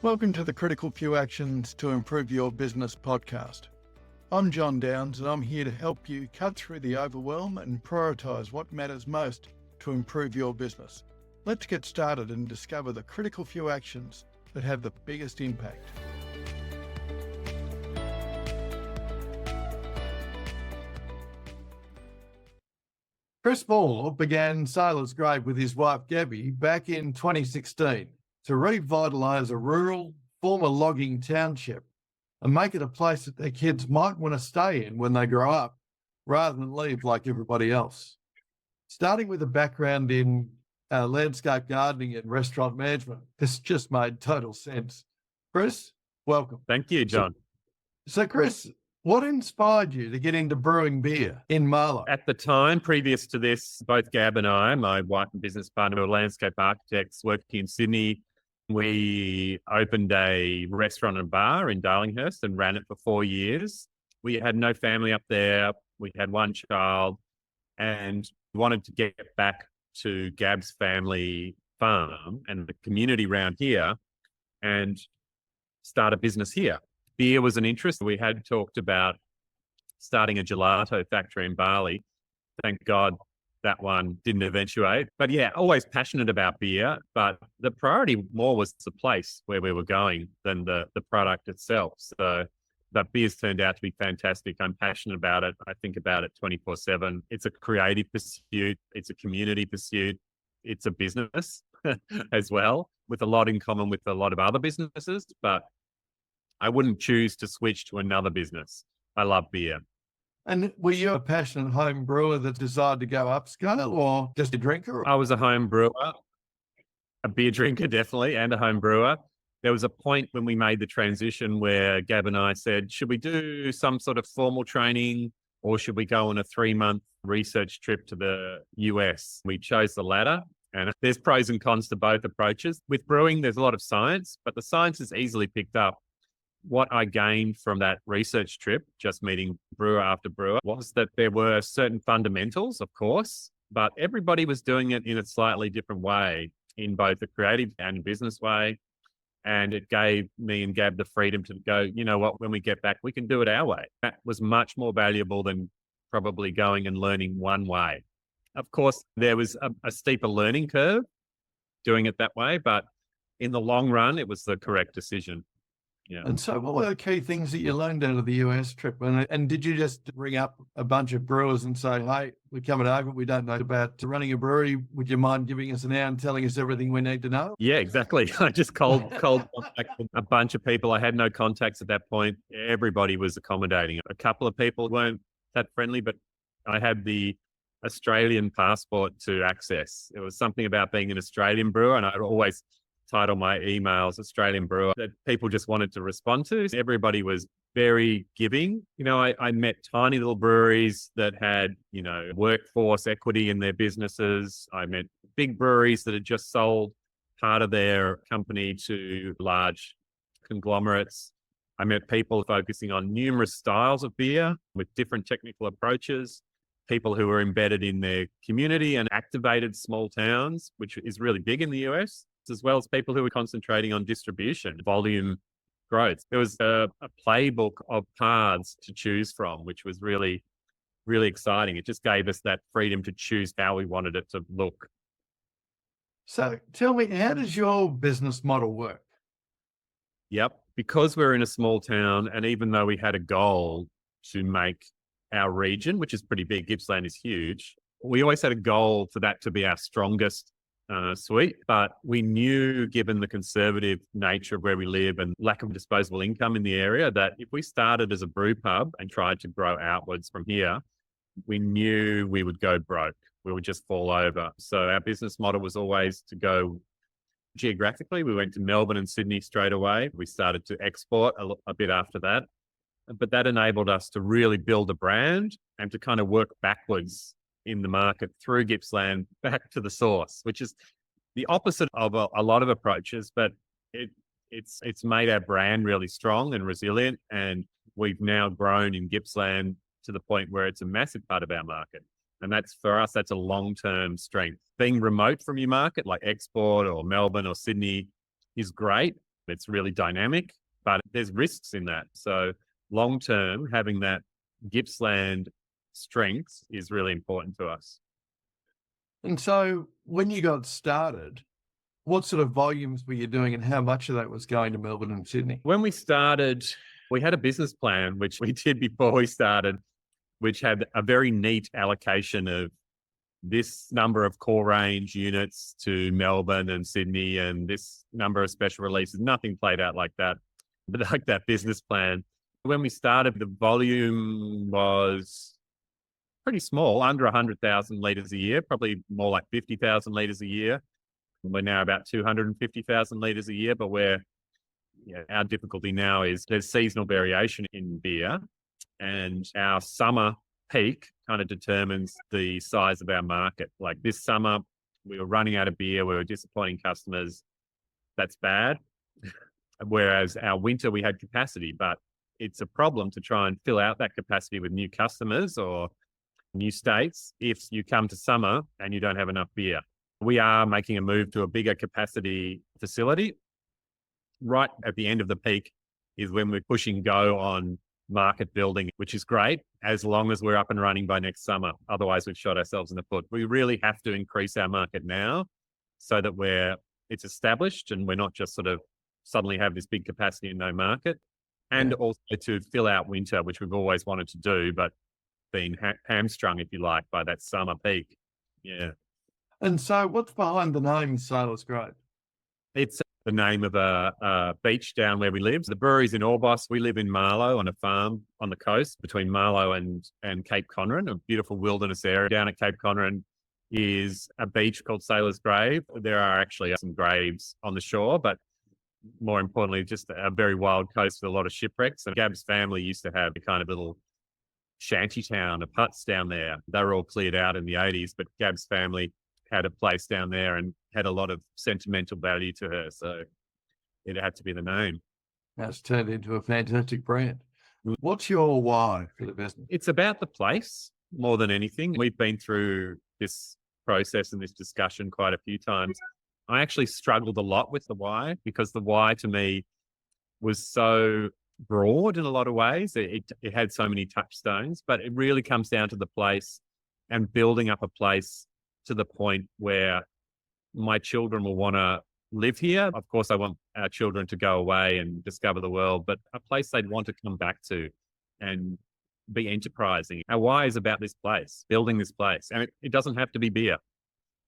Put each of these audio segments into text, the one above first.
Welcome to the Critical Few Actions to Improve Your Business podcast. I'm John Downs and I'm here to help you cut through the overwhelm and prioritise what matters most to improve your business. Let's get started and discover the critical few actions that have the biggest impact. Chris Ball began Sailor's Grave with his wife Gabby back in 2016 to revitalise a rural, former logging township and make it a place that their kids might want to stay in when they grow up, rather than leave like everybody else. Starting with a background in landscape gardening and restaurant management, this just made total sense. Chris, welcome. Thank you, John. So Chris, what inspired you to get into brewing beer in Marlowe? At the time, previous to this, both Gab and I, my wife and business partner, were landscape architects working in Sydney. We opened a restaurant and bar in Darlinghurst and ran it for 4 years. We had no family up there. We had one child and wanted to get back to Gab's family farm and the community around here and start a business here. Beer was an interest. We had talked about starting a gelato factory in Bali. Thank God that one didn't eventuate. But yeah, always passionate about beer. But the priority more was the place where we were going than the product itself. So that beer's turned out to be fantastic. I'm passionate about it. I think about it 24/7. It's a creative pursuit. It's a community pursuit. It's a business as well, with a lot in common with a lot of other businesses. But I wouldn't choose to switch to another business. I love beer. And were you a passionate home brewer that decided to go upscale or just a drinker? I was a home brewer, a beer drinker, definitely, and a home brewer. There was a point when we made the transition where Gab and I said, should we do some sort of formal training or should we go on a 3-month research trip to the US? We chose the latter. And there's pros and cons to both approaches. With brewing, there's a lot of science, but the science is easily picked up. What I gained from that research trip, just meeting brewer after brewer, was that there were certain fundamentals, of course, but everybody was doing it in a slightly different way, in both a creative and business way. And it gave me and Gab the freedom to go, you know what, when we get back, we can do it our way. That was much more valuable than probably going and learning one way. Of course, there was a steeper learning curve doing it that way, but in the long run, it was the correct decision. Yeah. And so what were the key things that you learned out of the US trip? And did you just ring up a bunch of brewers and say, hey, we're coming over, we don't know about running a brewery. Would you mind giving us an hour and telling us everything we need to know? Yeah, exactly. I just cold contacted a bunch of people. I had no contacts at that point. Everybody was accommodating. A couple of people weren't that friendly, but I had the Australian passport to access. It was something about being an Australian brewer, and I always title my emails Australian brewer that people just wanted to respond to. Everybody was very giving. You know, I met tiny little breweries that had, you know, workforce equity in their businesses. I met big breweries that had just sold part of their company to large conglomerates. I met people focusing on numerous styles of beer with different technical approaches, people who were embedded in their community and activated small towns, which is really big in the US, as well as people who were concentrating on distribution, volume growth. There was a playbook of paths to choose from, which was really, really exciting. It just gave us that freedom to choose how we wanted it to look. So tell me, how does your business model work? Yep. Because we're in a small town, and even though we had a goal to make our region, which is pretty big, Gippsland is huge, we always had a goal for that to be our strongest suite, but we knew, given the conservative nature of where we live and lack of disposable income in the area, that if we started as a brew pub and tried to grow outwards from here, we knew we would go broke. We would just fall over. So our business model was always to go geographically. We went to Melbourne and Sydney straight away. We started to export a bit after that, but that enabled us to really build a brand and to kind of work backwards in the market through Gippsland back to the source, which is the opposite of a lot of approaches, but it's made our brand really strong and resilient. And we've now grown in Gippsland to the point where it's a massive part of our market. And that's, for us, that's a long-term strength. Being remote from your market, like export or Melbourne or Sydney, is great. It's really dynamic, but there's risks in that. So long term, having that Gippsland strength is really important to us. And so when you got started, what sort of volumes were you doing and how much of that was going to Melbourne and Sydney? When we started, we had a business plan, which we did before we started, which had a very neat allocation of this number of core range units to Melbourne and Sydney and this number of special releases. Nothing played out like that, but like that business plan. When we started, the volume was pretty small, under 100,000 litres a year, probably more like 50,000 litres a year. We're now about 250,000 litres a year, but our difficulty now is there's seasonal variation in beer, and our summer peak kind of determines the size of our market. Like this summer, we were running out of beer, we were disappointing customers. That's bad. Whereas our winter, we had capacity, but it's a problem to try and fill out that capacity with new customers or new states if you come to summer and you don't have enough beer. We are making a move to a bigger capacity facility. Right at the end of the peak is when we're pushing go on market building, which is great as long as we're up and running by next summer. Otherwise, we've shot ourselves in the foot. We really have to increase our market now so that it's established and we're not just sort of suddenly have this big capacity and no market. And also to fill out winter, which we've always wanted to do, but been hamstrung, if you like, by that summer peak. Yeah. And so what's behind the name Sailor's Grave? It's the name of a beach down where we live. The brewery's in Orbost. We live in Marlowe on a farm on the coast between Marlowe and Cape Conran, a beautiful wilderness area. Down at Cape Conran is a beach called Sailor's Grave. There are actually some graves on the shore, but more importantly, just a very wild coast with a lot of shipwrecks. And Gab's family used to have a kind of little shanty town of huts down there. They were all cleared out in the 80s, but Gab's family had a place down there and had a lot of sentimental value to her. So it had to be the name. That's turned into a fantastic brand. What's your why for the business? It's about the place more than anything. We've been through this process and this discussion quite a few times. I actually struggled a lot with the why because the why to me was so broad in a lot of ways. It had so many touchstones, but it really comes down to the place and building up a place to the point where my children will want to live here. Of course, I want our children to go away and discover the world, but a place they'd want to come back to and be enterprising. Our why is about this place, building this place. And it doesn't have to be beer,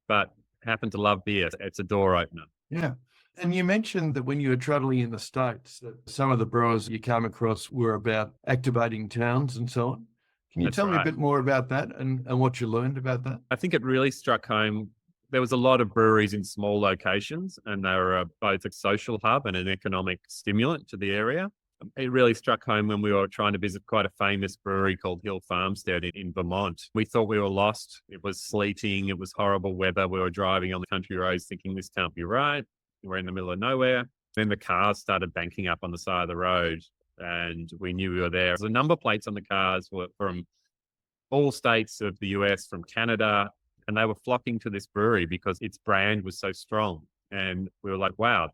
but happen to love beer. It's a door opener. Yeah. And you mentioned that when you were traveling in the States, that some of the brewers you came across were about activating towns and so on. Can you tell me a bit more about that and what you learned about that? I think it really struck home. There was a lot of breweries in small locations, and they were both a social hub and an economic stimulant to the area. It really struck home when we were trying to visit quite a famous brewery called Hill Farmstead in Vermont. We thought we were lost. It was sleeting. It was horrible weather. We were driving on the country roads thinking this can't be right. We're in the middle of nowhere. Then the cars started banking up on the side of the road, and we knew we were there. The number plates on the cars were from all states of the US, from Canada, and they were flocking to this brewery because its brand was so strong. And we were like, wow,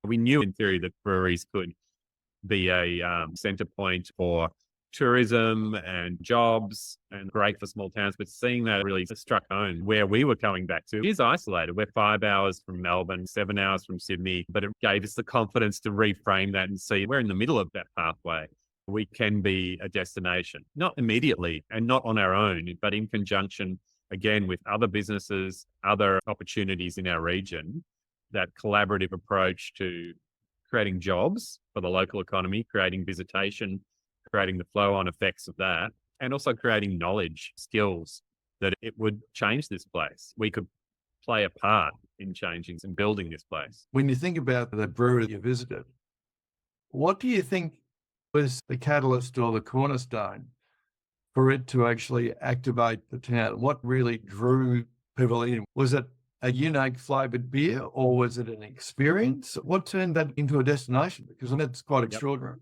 we knew in theory that breweries could be a center point for tourism and jobs and great for small towns. But seeing that really struck home. Where we were coming back to is isolated. We're 5 hours from Melbourne, 7 hours from Sydney, but it gave us the confidence to reframe that and see we're in the middle of that pathway. We can be a destination, not immediately and not on our own, but in conjunction, again, with other businesses, other opportunities in our region. That collaborative approach to creating jobs for the local economy, creating visitation, creating the flow-on effects of that, and also creating knowledge, skills that it would change this place. We could play a part in changing and building this place. When you think about the brewery you visited, what do you think was the catalyst or the cornerstone for it to actually activate the town? What really drew people in? Was it a unique flavoured beer or was it an experience? What turned that into a destination? Because that's quite extraordinary.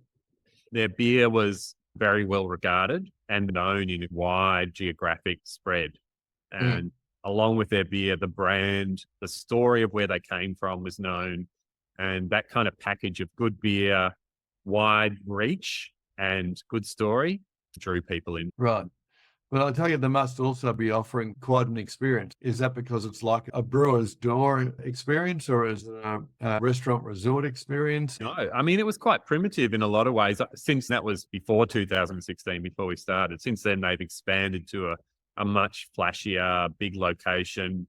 Their beer was very well regarded and known in a wide geographic spread. And along with their beer, the brand, the story of where they came from was known. And that kind of package of good beer, wide reach, and good story drew people in. Right. But I tell you, they must also be offering quite an experience. Is that because it's like a brewer's door experience, or is it a restaurant resort experience? No, I mean, it was quite primitive in a lot of ways. Since that was before 2016, before we started. Since then, they've expanded to a much flashier, big location,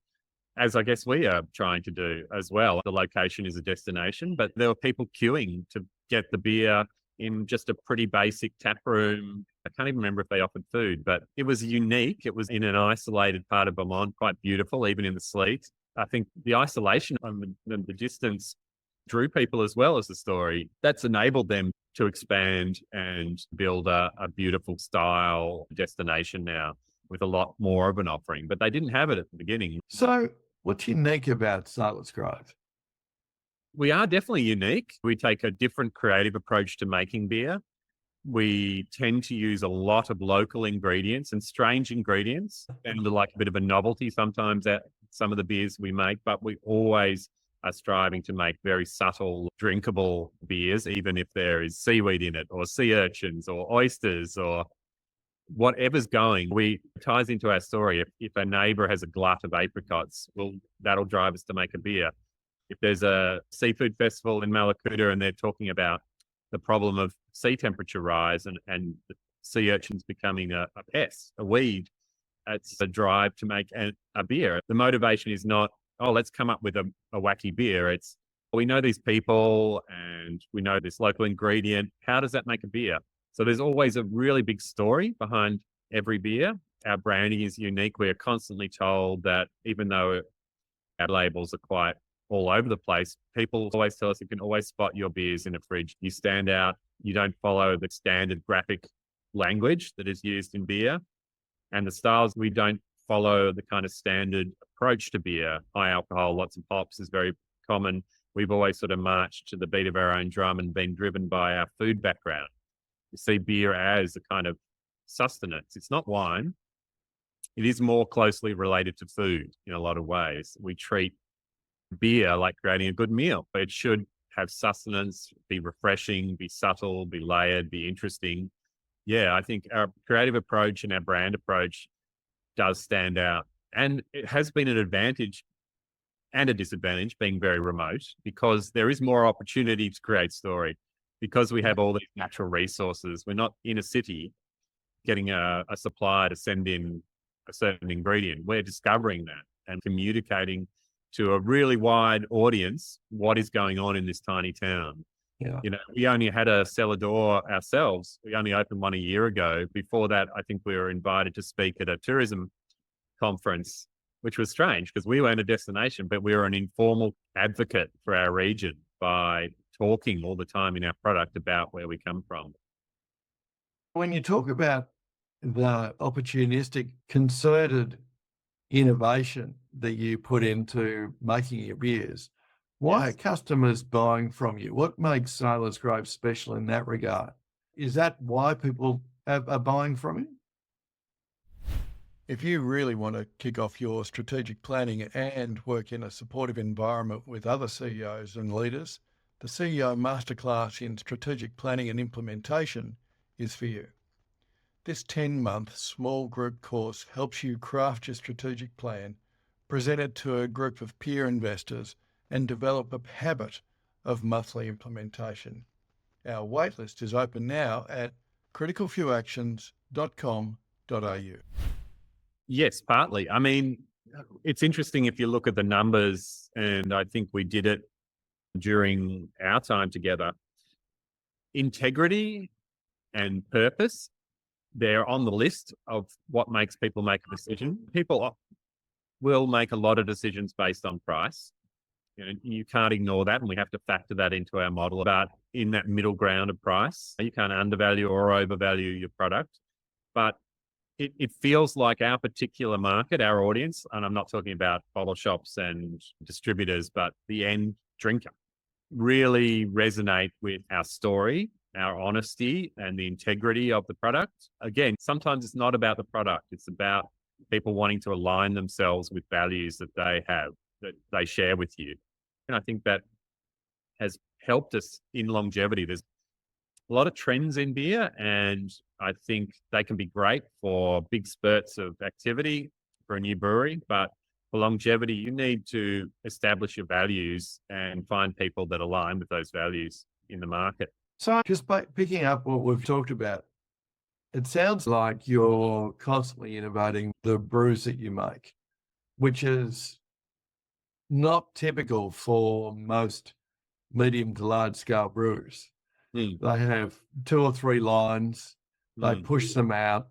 as I guess we are trying to do as well. The location is a destination, but there were people queuing to get the beer in just a pretty basic tap room. I can't even remember if they offered food, but it was unique. It was in an isolated part of Vermont, quite beautiful, even in the sleet. I think the isolation and the distance drew people as well as the story. That's enabled them to expand and build a beautiful style destination now with a lot more of an offering, but they didn't have it at the beginning. So what's unique about Silas Grove? We are definitely unique. We take a different creative approach to making beer. We tend to use a lot of local ingredients and strange ingredients and like a bit of a novelty sometimes at some of the beers we make, but we always are striving to make very subtle, drinkable beers, even if there is seaweed in it or sea urchins or oysters or whatever's going. We ties into our story. If a neighbor has a glut of apricots, well, that'll drive us to make a beer. If there's a seafood festival in Malakuta and they're talking about the problem of sea temperature rise and the sea urchins becoming a pest, a weed, it's a drive to make a beer. The motivation is not, oh, let's come up with a wacky beer. It's, we know these people and we know this local ingredient. How does that make a beer? So there's always a really big story behind every beer. Our branding is unique. We are constantly told that even though our labels are quite all over the place, people always tell us you can always spot your beers in a fridge. You stand out. You don't follow the standard graphic language that is used in beer. And the styles, we don't follow the kind of standard approach to beer. High alcohol, lots of hops is very common. We've always sort of marched to the beat of our own drum and been driven by our food background. You see beer as a kind of sustenance. It's not wine. It is more closely related to food in a lot of ways. We treat beer like creating a good meal. It should have sustenance, be refreshing, be subtle, be layered, be interesting. Yeah, I think our creative approach and our brand approach does stand out. And it has been an advantage and a disadvantage being very remote because there is more opportunity to create story because we have all these natural resources. We're not in a city getting a supplier to send in a certain ingredient. We're discovering that and communicating to a really wide audience what is going on in this tiny town. Yeah. You know, we only had a cellar door ourselves. We only opened one a year ago. Before that, I think we were invited to speak at a tourism conference, which was strange because we weren't a destination, but we were an informal advocate for our region by talking all the time in our product about where we come from. When you talk about the opportunistic, concerted innovation that you put into making your beers, why are customers buying from you? What makes Silas Grove special in that regard? Is that why people are buying from you? If you really want to kick off your strategic planning and work in a supportive environment with other CEOs and leaders, the CEO Masterclass in Strategic Planning and Implementation is for you. This 10-month small group course helps you craft your strategic plan, present it to a group of peer investors, and develop a habit of monthly implementation. Our waitlist is open now at CriticalFewActions.com.au. Yes, partly. I mean, it's interesting if you look at the numbers, and I think we did it during our time together. Integrity and purpose, they're on the list of what makes people make a decision. People will make a lot of decisions based on price. You know, you can't ignore that, and we have to factor that into our model. But in that middle ground of price, you can't undervalue or overvalue your product. But it feels like our particular market, our audience, and I'm not talking about bottle shops and distributors, but the end drinker, really resonate with our story, our honesty, and the integrity of the product. Again, sometimes it's not about the product. It's about people wanting to align themselves with values that they have, that they share with you. And I think that has helped us in longevity. There's a lot of trends in beer, and I think they can be great for big spurts of activity for a new brewery. But for longevity, you need to establish your values and find people that align with those values in the market. So just by picking up what we've talked about, it sounds like you're constantly innovating the brews that you make, which is not typical for most medium to large scale brewers. Mm, They have 2 or 3 lines, they mm, push them out.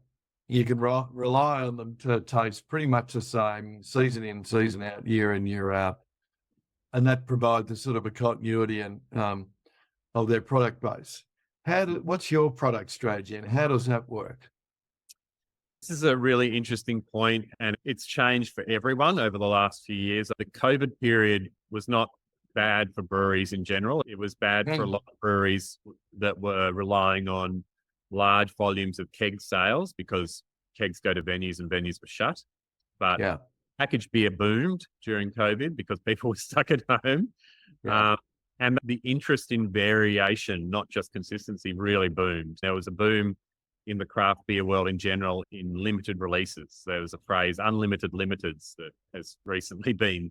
You can rely on them to taste pretty much the same season in, season out, year in, year out. And that provides a sort of a continuity and of their product base. What's your product strategy and how does that work? This is a really interesting point, and it's changed for everyone over the last few years. The COVID period was not bad for breweries in general. It was bad for a lot of breweries that were relying on large volumes of keg sales because kegs go to venues and venues were shut. But Yeah, packaged beer boomed during COVID because people were stuck at home. yeah. And the interest in variation, not just consistency, really boomed. There was a boom in the craft beer world in general in limited releases. There was a phrase, unlimited limiteds, that has recently been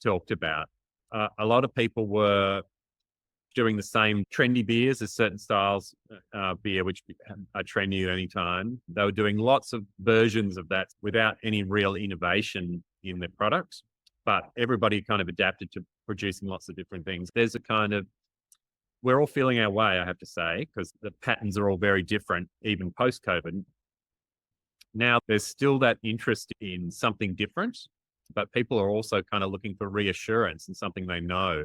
talked about. A lot of people were doing the same trendy beers as certain styles beer, which are trendy at any time. They were doing lots of versions of that without any real innovation in their products. But everybody kind of adapted to producing lots of different things. There's a kind of, we're all feeling our way, I have to say, because the patterns are all very different, even post-COVID. Now, there's still that interest in something different, but people are also kind of looking for reassurance and something they know.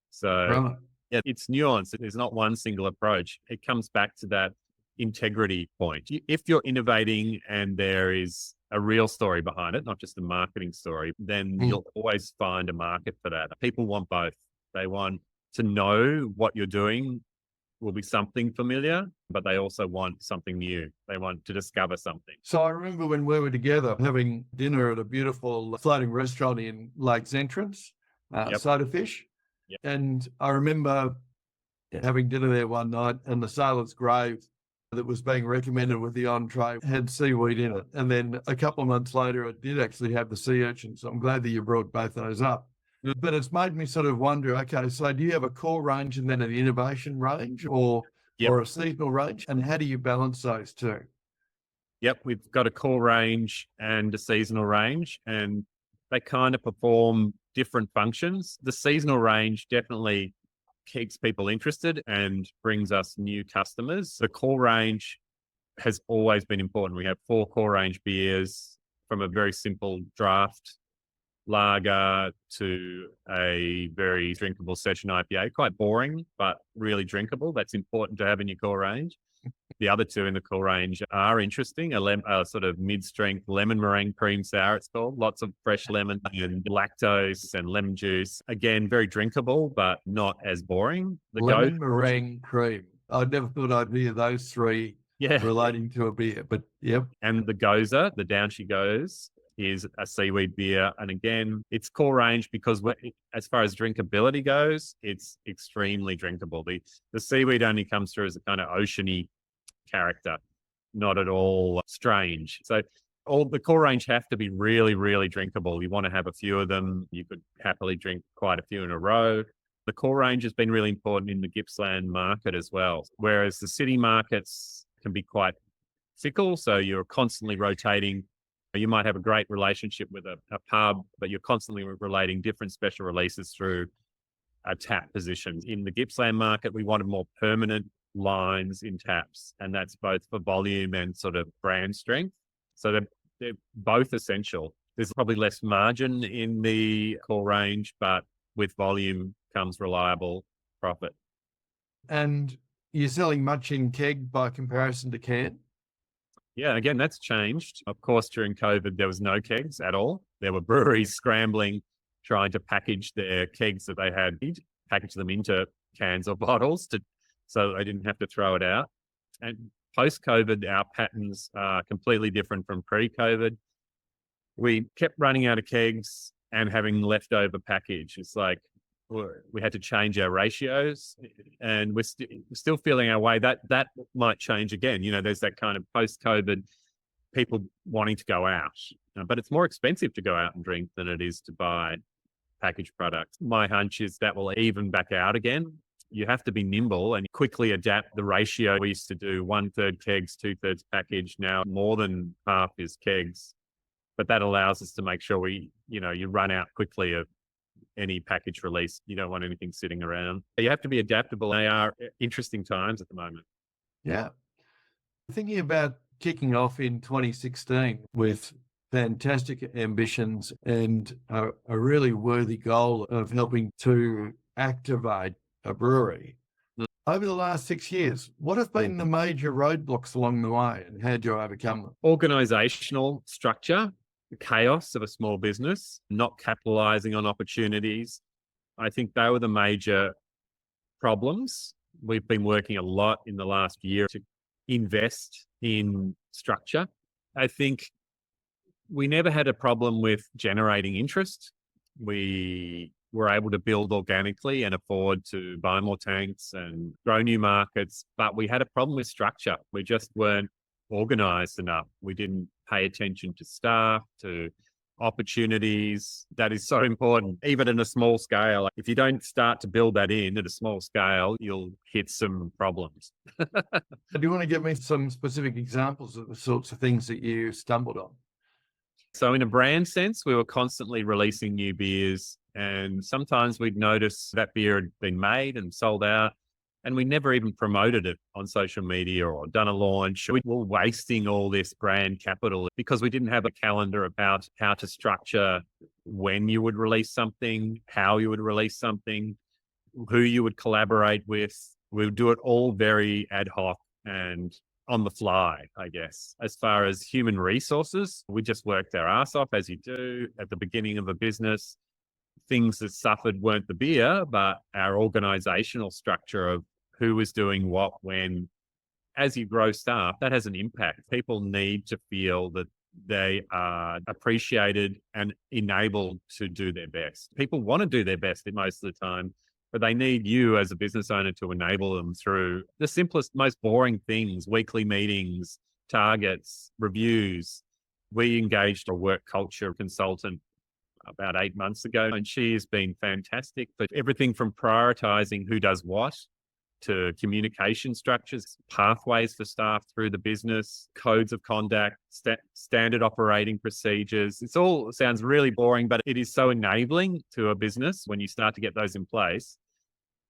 So, Right. yeah, it's nuanced. There's not one single approach. It comes back to that integrity point. If you're innovating and there is a real story behind it, not just a marketing story, then you'll always find a market for that. People want both. They want to know what you're doing will be something familiar, but they also want something new. They want to discover something. So I remember when we were together having dinner at a beautiful floating restaurant in Lake's Entrance, Yep. Soda Fish. Yep. And I remember having dinner there one night and the Sailor's Grave that was being recommended with the entree had seaweed in it. And then a couple of months later, it did actually have the sea urchin. So I'm glad that you brought both those up. But it's made me sort of wonder, okay, so do you have a core range and then an innovation range or a seasonal range? And how do you balance those two? Yep, we've got a core range and a seasonal range, and they kind of perform different functions. The seasonal range definitely keeps people interested and brings us new customers. The core range has always been important. We have 4 core range beers, from a very simple draft lager to a very drinkable session IPA. Quite boring, but really drinkable. That's important to have in your core range. The other 2 in the core range are interesting. A sort of mid-strength lemon meringue cream sour, it's called. Lots of fresh lemon and lactose and lemon juice. Again, very drinkable, but not as boring. Lemon meringue cream. I never thought I'd hear those 3 relating to a beer, but yep. And the Goza, the Down She Goes, is a seaweed beer. And again, it's core range because as far as drinkability goes, it's extremely drinkable. The seaweed only comes through as a kind of oceany character, not at all strange. So all the core range have to be really, really drinkable. You want to have a few of them. You could happily drink quite a few in a row. The core range has been really important in the Gippsland market as well, whereas the city markets can be quite fickle. So you're constantly rotating. You might have a great relationship with a pub, but you're constantly relating different special releases through a tap position. In the Gippsland market, we wanted more permanent lines in taps, and that's both for volume and sort of brand strength. So they're both essential. There's probably less margin in the core range, but with volume comes reliable profit. And you're selling much in keg by comparison to can? Yeah, again, that's changed. Of course, during COVID, there was no kegs at all. There were breweries scrambling, trying to package their kegs that they had, package them into cans or bottles so they didn't have to throw it out. And post-COVID, our patterns are completely different from pre-COVID. We kept running out of kegs and having leftover package. It's like we had to change our ratios, and we're still feeling our way. That might change again. There's that kind of post-COVID people wanting to go out, but it's more expensive to go out and drink than it is to buy packaged products. My hunch is that will even back out again. You have to be nimble and quickly adapt the ratio. We used to do 1/3 kegs, 2/3 package. Now more than half is kegs, but that allows us to make sure you run out quickly of any package release. You don't want anything sitting around. You have to be adaptable. They are interesting times at the moment. Yeah. Thinking about kicking off in 2016 with fantastic ambitions and a really worthy goal of helping to activate a brewery. Over the last 6 years, what have been the major roadblocks along the way, and how do you overcome them? Organizational structure, the chaos of a small business, not capitalizing on opportunities. I think they were the major problems. We've been working a lot in the last year to invest in structure. I think we never had a problem with generating interest. We were able to build organically and afford to buy more tanks and grow new markets, but we had a problem with structure. We just weren't organized enough. We didn't pay attention to staff, to opportunities. That is so important, even in a small scale. If you don't start to build that in at a small scale, you'll hit some problems. Do you want to give me some specific examples of the sorts of things that you stumbled on? So in a brand sense, we were constantly releasing new beers, and sometimes we'd notice that beer had been made and sold out, and we never even promoted it on social media or done a launch. We were wasting all this brand capital because we didn't have a calendar about how to structure when you would release something, how you would release something, who you would collaborate with. We would do it all very ad hoc and on the fly, I guess. As far as human resources, we just worked our ass off, as you do at the beginning of a business. Things that suffered weren't the beer, but our organizational structure of who was doing what, when. As you grow staff, that has an impact. People need to feel that they are appreciated and enabled to do their best. People want to do their best most of the time, but they need you as a business owner to enable them through the simplest, most boring things: weekly meetings, targets, reviews. We engaged a work culture consultant about 8 months ago, and she has been fantastic for everything from prioritizing who does what to communication structures, pathways for staff through the business, codes of conduct, standard operating procedures. It all sounds really boring, but it is so enabling to a business when you start to get those in place.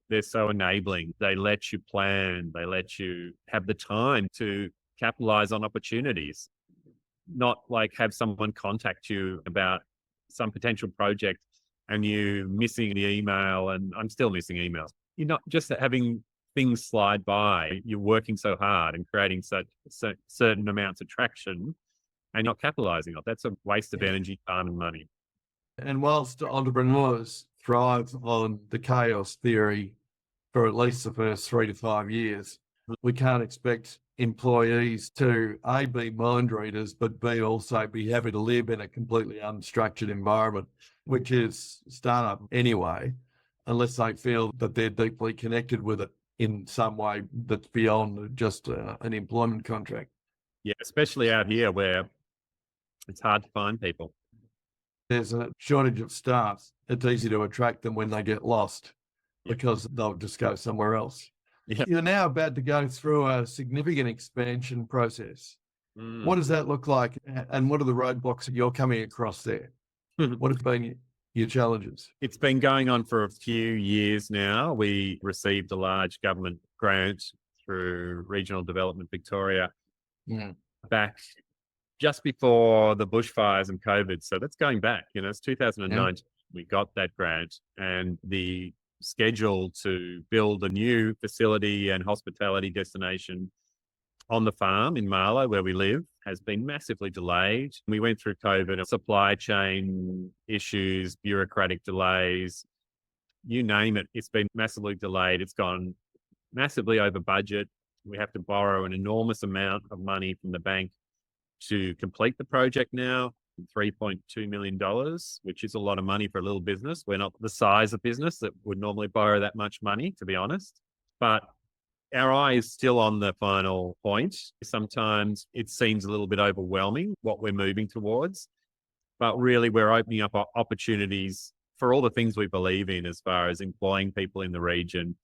They're so enabling. They let you plan. They let you have the time to capitalize on opportunities, not like have someone contact you about some potential project and you missing the email, and I'm still missing emails. You're not just having things slide by. You're working so hard and creating such certain amounts of traction and not capitalizing on it. That's a waste of energy, time, and money. And whilst entrepreneurs thrive on the chaos theory for at least the first 3 to 5 years, we can't expect employees to A, be mind readers, but B, also be happy to live in a completely unstructured environment, which is startup anyway, unless they feel that they're deeply connected with it in some way that's beyond just an employment contract. Yeah, especially out here where it's hard to find people. There's a shortage of staff. It's easy to attract them when they get lost because they'll just go somewhere else. Yeah. You're now about to go through a significant expansion process. What does that look like, and what are the roadblocks that you're coming across there? What have been your challenges? It's been going on for a few years now. We received a large government grant through Regional Development Victoria back just before the bushfires and COVID. So that's going back, it's 2009. We got that grant, and the schedule to build a new facility and hospitality destination on the farm in Marlowe, where we live, has been massively delayed. We went through COVID, supply chain issues, bureaucratic delays, you name it. It's been massively delayed. It's gone massively over budget. We have to borrow an enormous amount of money from the bank to complete the project now. $3.2 million, which is a lot of money for a little business. We're not the size of business that would normally borrow that much money, to be honest. But our eye is still on the final point. Sometimes it seems a little bit overwhelming what we're moving towards, but really we're opening up opportunities for all the things we believe in as far as employing people in the region,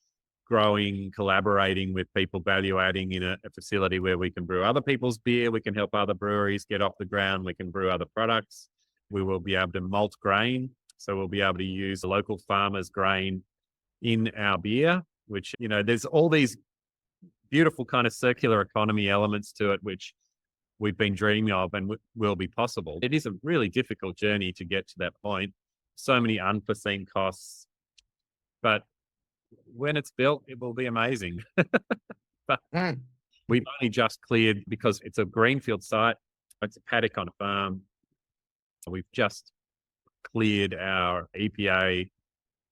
growing, collaborating with people, value adding in a facility where we can brew other people's beer. We can help other breweries get off the ground. We can brew other products. We will be able to malt grain. So we'll be able to use the local farmers' grain in our beer, which, there's all these beautiful kind of circular economy elements to it, which we've been dreaming of and will be possible. It is a really difficult journey to get to that point. So many unforeseen costs, but when it's built, it will be amazing. But we've only just cleared, because it's a greenfield site. It's a paddock on a farm. We've just cleared our EPA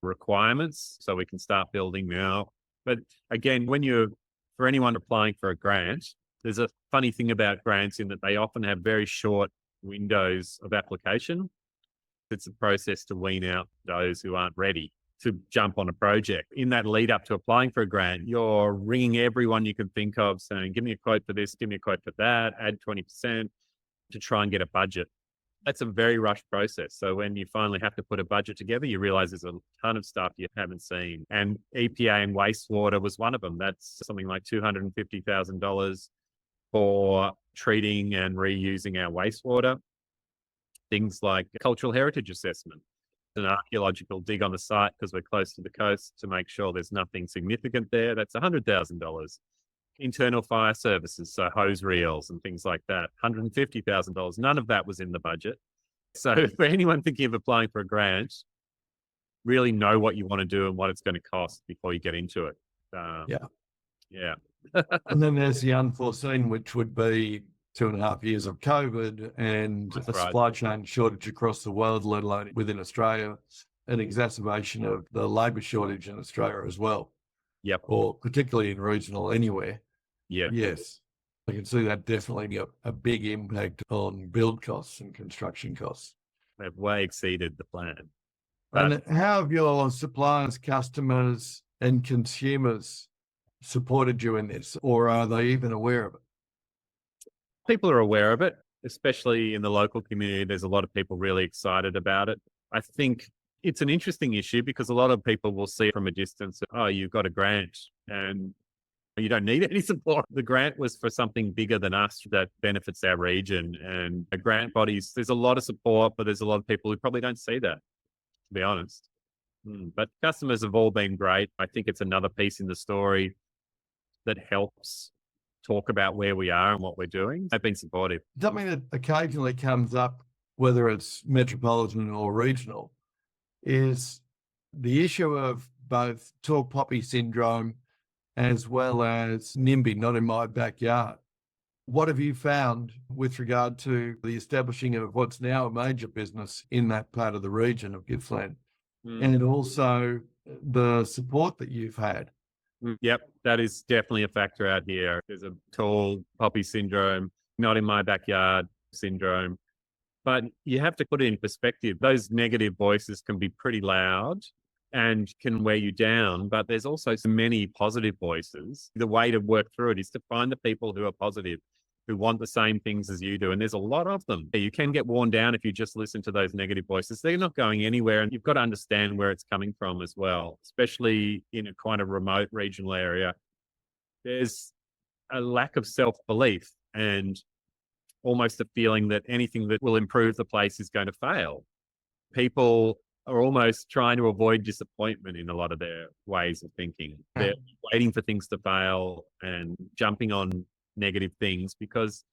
requirements, so we can start building now. But again, for anyone applying for a grant, there's a funny thing about grants in that they often have very short windows of application. It's a process to wean out those who aren't ready to jump on a project. In that lead up to applying for a grant, you're ringing everyone you can think of saying, give me a quote for this, give me a quote for that, add 20% to try and get a budget. That's a very rushed process. So when you finally have to put a budget together, you realize there's a ton of stuff you haven't seen. And EPA and wastewater was one of them. That's something like $250,000 for treating and reusing our wastewater. Things like cultural heritage assessment, an archaeological dig on the site because we're close to the coast to make sure there's nothing significant there. That's $100,000. Internal fire services, so hose reels and things like that, $150,000. None of that was in the budget. So for anyone thinking of applying for a grant, really know what you want to do and what it's going to cost before you get into it. Yeah. And then there's the unforeseen, which would be 2.5 years of COVID and That's a right. supply chain shortage across the world, let alone within Australia, an exacerbation of the labour shortage in Australia as well. Yep. Or particularly in regional anywhere. Yeah. Yes. I can see that definitely be a big impact on build costs and construction costs. They've way exceeded the plan. And how have your suppliers, customers, and consumers supported you in this, or are they even aware of it? People are aware of it, especially in the local community. There's a lot of people really excited about it. I think it's an interesting issue because a lot of people will see from a distance, oh, you've got a grant and you don't need any support. The grant was for something bigger than us that benefits our region. And the grant bodies, there's a lot of support, but there's a lot of people who probably don't see that, to be honest. But customers have all been great. I think it's another piece in the story that helps talk about where we are and what we're doing. They've been supportive. Something that occasionally comes up, whether it's metropolitan or regional, is the issue of both tall poppy syndrome as well as NIMBY, not in my backyard. What have you found with regard to the establishing of what's now a major business in that part of the region of Gippsland, and also the support that you've had? Yep, that is definitely a factor out here. There's a tall poppy syndrome, not in my backyard syndrome. But you have to put it in perspective. Those negative voices can be pretty loud and can wear you down, but there's also so many positive voices. The way to work through it is to find the people who are positive, who want the same things as you do. And there's a lot of them. You can get worn down if you just listen to those negative voices. They're not going anywhere. And you've got to understand where it's coming from as well, especially in a kind of remote regional area. There's a lack of self-belief and almost a feeling that anything that will improve the place is going to fail. People are almost trying to avoid disappointment in a lot of their ways of thinking. They're waiting for things to fail and jumping on negative things because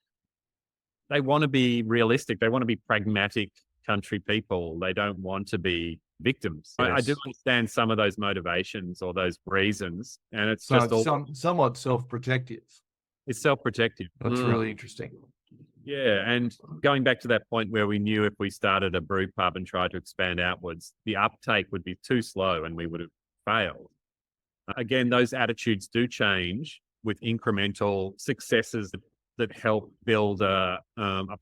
they want to be realistic. They want to be pragmatic country people. They don't want to be victims. Yes. I do understand some of those motivations or those reasons, and it's so just it's somewhat self-protective. It's self-protective. That's really interesting. Yeah, and going back to that point where we knew if we started a brew pub and tried to expand outwards, the uptake would be too slow and we would have failed. Again, those attitudes do change with incremental successes that help build a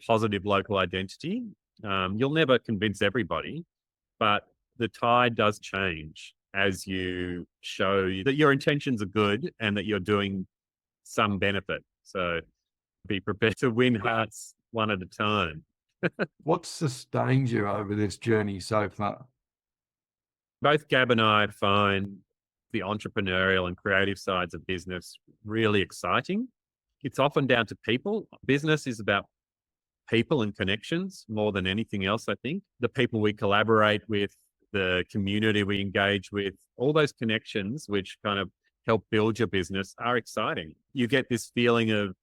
positive local identity. You'll never convince everybody, but the tide does change as you show that your intentions are good and that you're doing some benefit. So be prepared to win hearts one at a time. What sustained you over this journey so far? Both Gab and I find the entrepreneurial and creative sides of business really exciting. It's often down to people. Business is about people and connections more than anything else, I think. The people we collaborate with, the community we engage with, all those connections which kind of help build your business are exciting. You get this feeling of,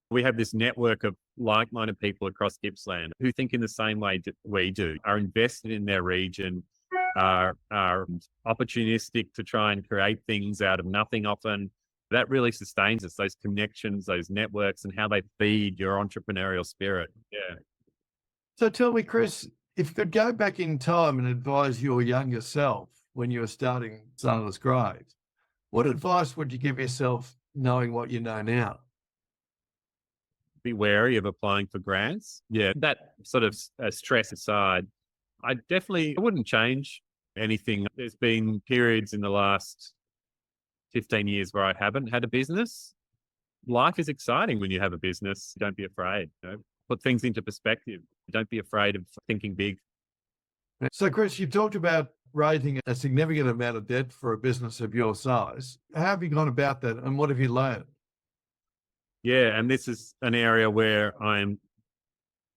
we have this network of like-minded people across Gippsland who think in the same way we do, are invested in their region, are opportunistic to try and create things out of nothing often. That really sustains us, those connections, those networks, and how they feed your entrepreneurial spirit. Yeah. So tell me, Chris, if you could go back in time and advise your younger self when you were starting Sunless Grave, what advice would you give yourself knowing what you know now? Be wary of applying for grants. Yeah, that sort of stress aside, I wouldn't change anything. There's been periods in the last 15 years where I haven't had a business. Life is exciting when you have a business. Don't be afraid. Put things into perspective. Don't be afraid of thinking big. So, Chris, you talked about raising a significant amount of debt for a business of your size. How have you gone about that and what have you learned? Yeah, and this is an area where I'm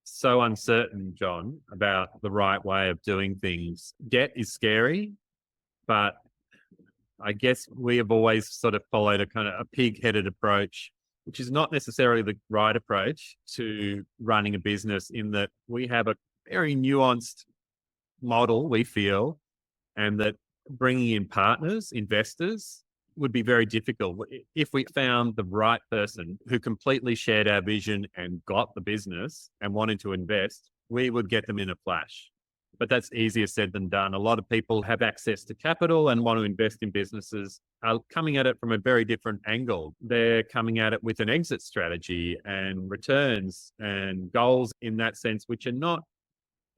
so uncertain, John, about the right way of doing things. Debt is scary, but I guess we have always sort of followed a kind of a pig-headed approach, which is not necessarily the right approach to running a business, in that we have a very nuanced model, we feel, and that bringing in partners, investors, would be very difficult. If we found the right person who completely shared our vision and got the business and wanted to invest, we would get them in a flash. But that's easier said than done. A lot of people have access to capital and want to invest in businesses, are coming at it from a very different angle. They're coming at it with an exit strategy and returns and goals in that sense, which are not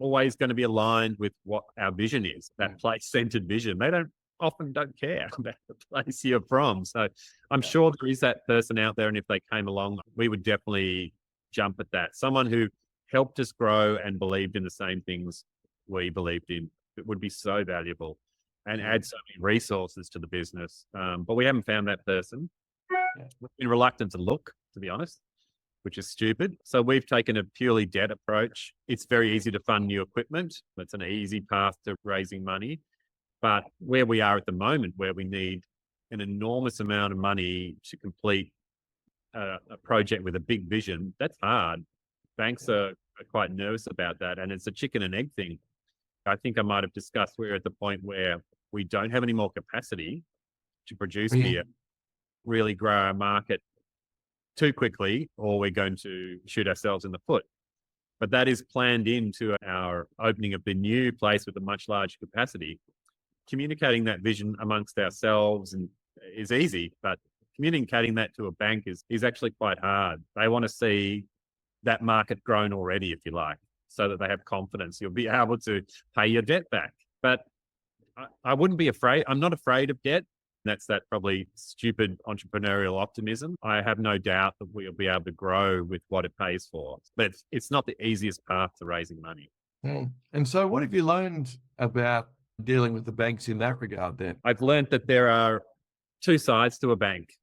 always going to be aligned with what our vision is, that place-centered vision. They often don't care about the place you're from. So I'm sure there is that person out there, and if they came along, we would definitely jump at that. Someone who helped us grow and believed in the same things we believed in. It would be so valuable and add so many resources to the business. But we haven't found that person. We've been reluctant to look, to be honest, which is stupid. So we've taken a purely debt approach. It's very easy to fund new equipment. That's an easy path to raising money. But where we are at the moment, where we need an enormous amount of money to complete a project with a big vision, that's hard. Banks are quite nervous about that. And it's a chicken and egg thing. I think I might have discussed we're at the point where we don't have any more capacity to produce beer, really grow our market too quickly, or we're going to shoot ourselves in the foot. But that is planned into our opening of the new place with a much larger capacity. Communicating that vision amongst ourselves is easy, but communicating that to a bank is actually quite hard. They want to see that market grown already, if you like, so that they have confidence you'll be able to pay your debt back. But I wouldn't be afraid. I'm not afraid of debt. That's that probably stupid entrepreneurial optimism. I have no doubt that we'll be able to grow with what it pays for. But it's not the easiest path to raising money. And so what have you learned about dealing with the banks in that regard then? I've learned that there are two sides to a bank.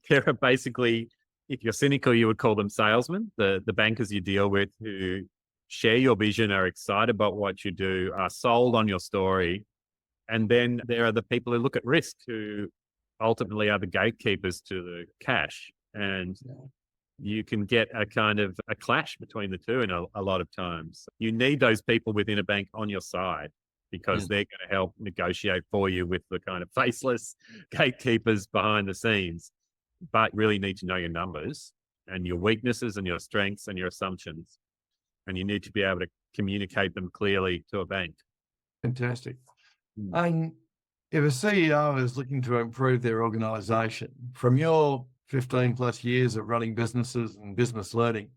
There are basically, if you're cynical, you would call them salesmen, the bankers you deal with who share your vision, are excited about what you do, are sold on your story. And then there are the people who look at risk, who ultimately are the gatekeepers to the cash. And you can get a kind of a clash between the two in a lot of times. You need those people within a bank on your side, because they're going to help negotiate for you with the kind of faceless gatekeepers behind the scenes. But really need to know your numbers and your weaknesses and your strengths and your assumptions. And you need to be able to communicate them clearly to a bank. Fantastic. And if a CEO is looking to improve their organisation, from your 15 plus years of running businesses and business learning,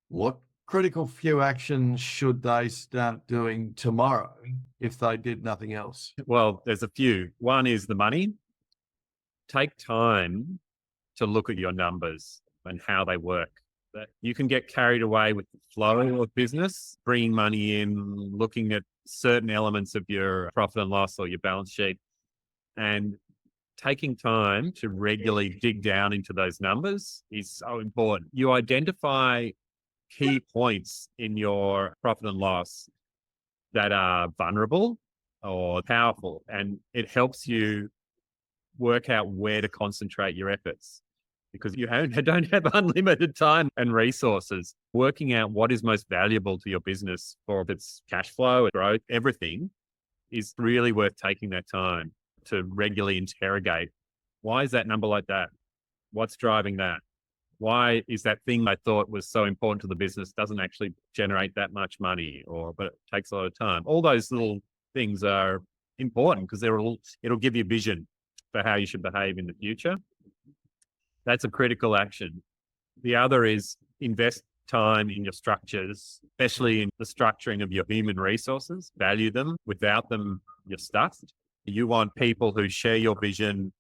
what critical few actions should they start doing tomorrow if they did nothing else? Well, there's a few. One is the money. Take time to look at your numbers and how they work. That you can get carried away with the flow of business, bringing money in, looking at certain elements of your profit and loss or your balance sheet, and taking time to regularly dig down into those numbers is so important. You identify key points in your profit and loss that are vulnerable or powerful, and it helps you work out where to concentrate your efforts, because you don't have unlimited time and resources. Working out what is most valuable to your business for its cash flow, growth, everything is really worth taking that time to regularly interrogate. Why is that number like that? What's driving that? Why is that thing I thought was so important to the business doesn't actually generate that much money, but it takes a lot of time? All those little things are important because it'll give you vision for how you should behave in the future. That's a critical action. The other is invest time in your structures, especially in the structuring of your human resources. Value them. Without them, you're stuffed. You want people who share your vision,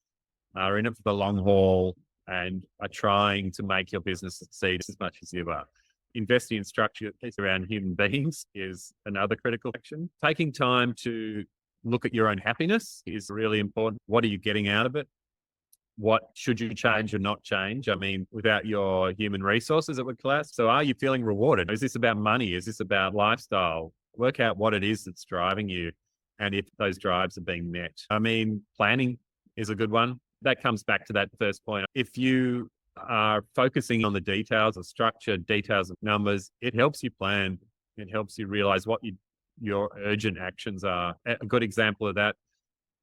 are in it for the long haul, and are trying to make your business succeed as much as you are. Investing in structure around human beings is another critical action. Taking time to look at your own happiness is really important. What are you getting out of it? What should you change or not change? I mean, without your human resources, it would collapse. So are you feeling rewarded? Is this about money? Is this about lifestyle? Work out what it is that's driving you and if those drives are being met. I mean, planning is a good one. That comes back to that first point. If you are focusing on the details of structure, details of numbers, it helps you plan. It helps you realize what your urgent actions are. A good example of that,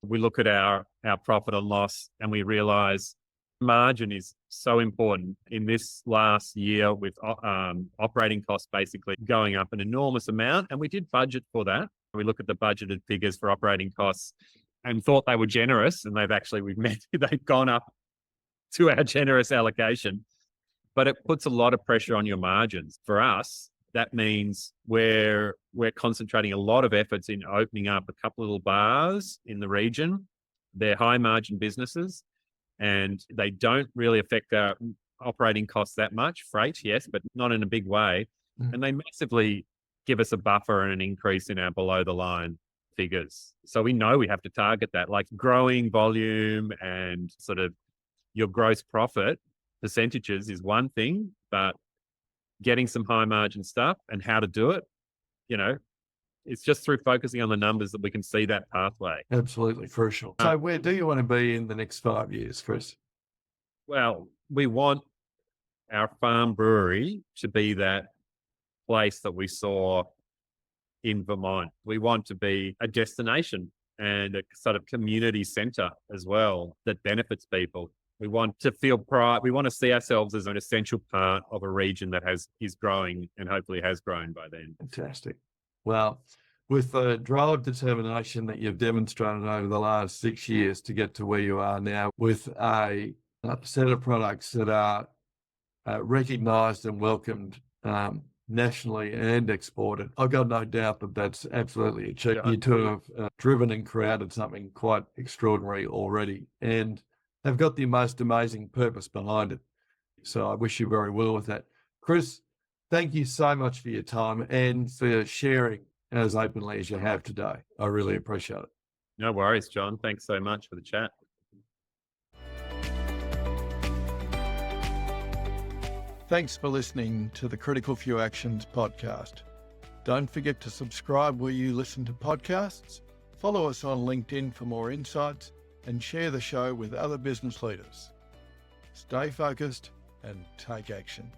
we look at our profit and loss and we realize margin is so important. In this last year with operating costs basically going up an enormous amount, and we did budget for that. We look at the budgeted figures for operating costs and thought they were generous, and they've gone up to our generous allocation. But it puts a lot of pressure on your margins. For us, that means we're concentrating a lot of efforts in opening up a couple of little bars in the region. They're high margin businesses and they don't really affect our operating costs that much. Freight, yes, but not in a big way. And they massively give us a buffer and an increase in our below the line figures. So we know we have to target that, like growing volume and sort of your gross profit percentages is one thing, but getting some high margin stuff and how to do it, it's just through focusing on the numbers that we can see that pathway. Absolutely crucial. So where do you want to be in the next 5 years, Chris? Well, we want our farm brewery to be that place that we saw in Vermont. We want to be a destination and a sort of community center as well that benefits people. We want to feel pride. We want to see ourselves as an essential part of a region that is growing and hopefully has grown by then. Fantastic. Well, with the drive determination that you've demonstrated over the last 6 years to get to where you are now, with a set of products that are recognised and welcomed nationally and exported, I've got no doubt that that's absolutely achieved. You two have driven and created something quite extraordinary already, and they've got the most amazing purpose behind it. So I wish you very well with that. Chris, thank you so much for your time and for sharing as openly as you have today. I really appreciate it. No worries, John. Thanks so much for the chat. Thanks for listening to the Critical Few Actions podcast. Don't forget to subscribe where you listen to podcasts, follow us on LinkedIn for more insights, and share the show with other business leaders. Stay focused and take action.